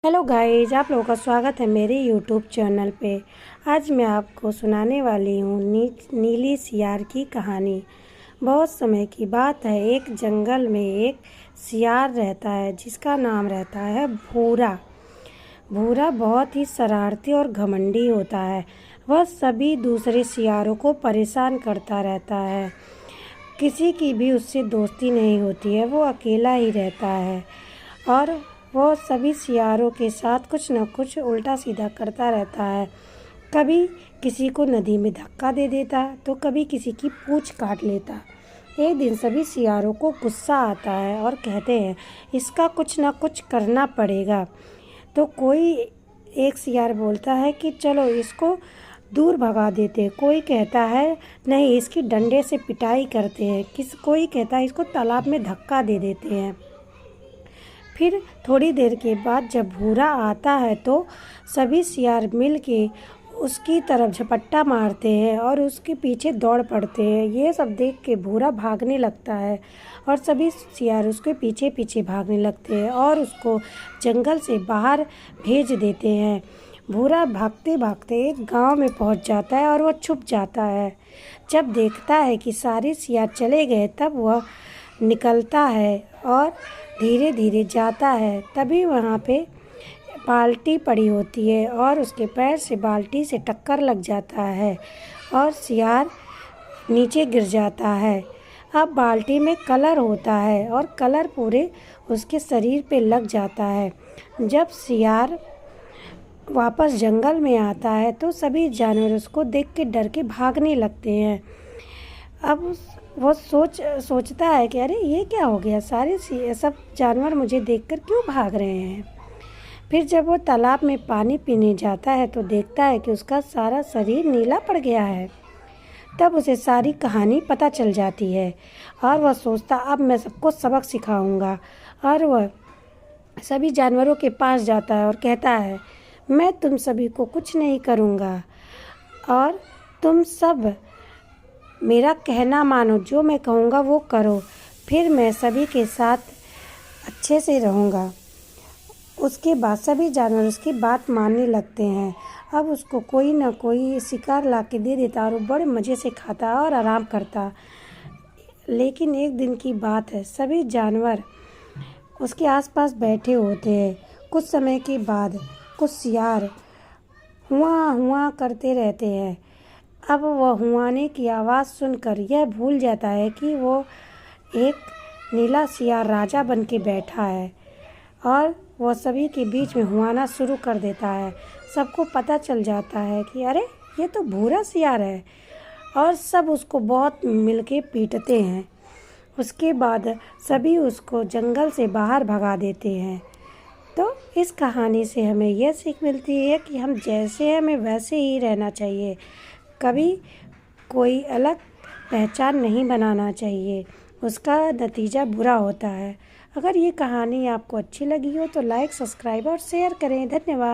Hello guys, आप लोगों का स्वागत है मेरे यूट्यूब चैनल पे। आज मैं आपको सुनाने वाली हूँ नीली सियार की कहानी। बहुत समय की बात है, एक जंगल में एक सियार रहता है जिसका नाम रहता है भूरा। भूरा बहुत ही शरारती और घमंडी होता है। वह सभी दूसरे सियारों को परेशान करता रहता है। किसी की भी उससे दोस्ती नहीं होती है, वो अकेला ही रहता है और वो सभी सियारों के साथ कुछ न कुछ उल्टा सीधा करता रहता है। कभी किसी को नदी में धक्का दे देता तो कभी किसी की पूँछ काट लेता। एक दिन सभी सियारों को गुस्सा आता है और कहते हैं इसका कुछ न कुछ करना पड़ेगा। तो कोई एक सियार बोलता है कि चलो इसको दूर भगा देते। कोई कहता है नहीं, इसकी डंडे से पिटाई करते हैं। कोई कहता है इसको तालाब में धक्का दे देते हैं। फिर थोड़ी देर के बाद जब भूरा आता है तो सभी सियार मिल के उसकी तरफ झपट्टा मारते हैं और उसके पीछे दौड़ पड़ते हैं। ये सब देख के भूरा भागने लगता है और सभी सियार उसके पीछे पीछे भागने लगते हैं और उसको जंगल से बाहर भेज देते हैं। भूरा भागते भागते एक गांव में पहुंच जाता है और वह छुप जाता है। जब देखता है कि सारे सियार चले गए तब वह निकलता है और धीरे धीरे जाता है। तभी वहाँ पे बाल्टी पड़ी होती है और उसके पैर से बाल्टी से टक्कर लग जाता है और सियार नीचे गिर जाता है। अब बाल्टी में कलर होता है और कलर पूरे उसके शरीर पे लग जाता है। जब सियार वापस जंगल में आता है तो सभी जानवर उसको देख के डर के भागने लगते हैं। अब वो सोचता है कि अरे ये क्या हो गया, सारे सब जानवर मुझे देखकर क्यों भाग रहे हैं। फिर जब वो तालाब में पानी पीने जाता है तो देखता है कि उसका सारा शरीर नीला पड़ गया है। तब उसे सारी कहानी पता चल जाती है और वह सोचता अब मैं सबको सबक सिखाऊंगा। और वह सभी जानवरों के पास जाता है और कहता है मैं तुम सभी को कुछ नहीं करूँगा और तुम सब मेरा कहना मानो, जो मैं कहूँगा वो करो, फिर मैं सभी के साथ अच्छे से रहूँगा। उसके बाद सभी जानवर उसकी बात मानने लगते हैं। अब उसको कोई ना कोई शिकार ला के दे देता और वो बड़े मज़े से खाता और आराम करता। लेकिन एक दिन की बात है, सभी जानवर उसके आसपास बैठे होते हैं। कुछ समय के बाद कुछ सियार हुआ हुआ करते रहते हैं। अब वह हुआने की आवाज़ सुनकर यह भूल जाता है कि वो एक नीला सियार राजा बन के बैठा है और वह सभी के बीच में हुआना शुरू कर देता है। सबको पता चल जाता है कि अरे ये तो भूरा सियार है और सब उसको बहुत मिलके पीटते हैं। उसके बाद सभी उसको जंगल से बाहर भगा देते हैं। तो इस कहानी से हमें यह सीख मिलती है कि हम जैसे हैं हमें वैसे ही रहना चाहिए। कभी कोई अलग पहचान नहीं बनाना चाहिए, उसका नतीजा बुरा होता है। अगर ये कहानी आपको अच्छी लगी हो तो लाइक, सब्सक्राइब और शेयर करें। धन्यवाद।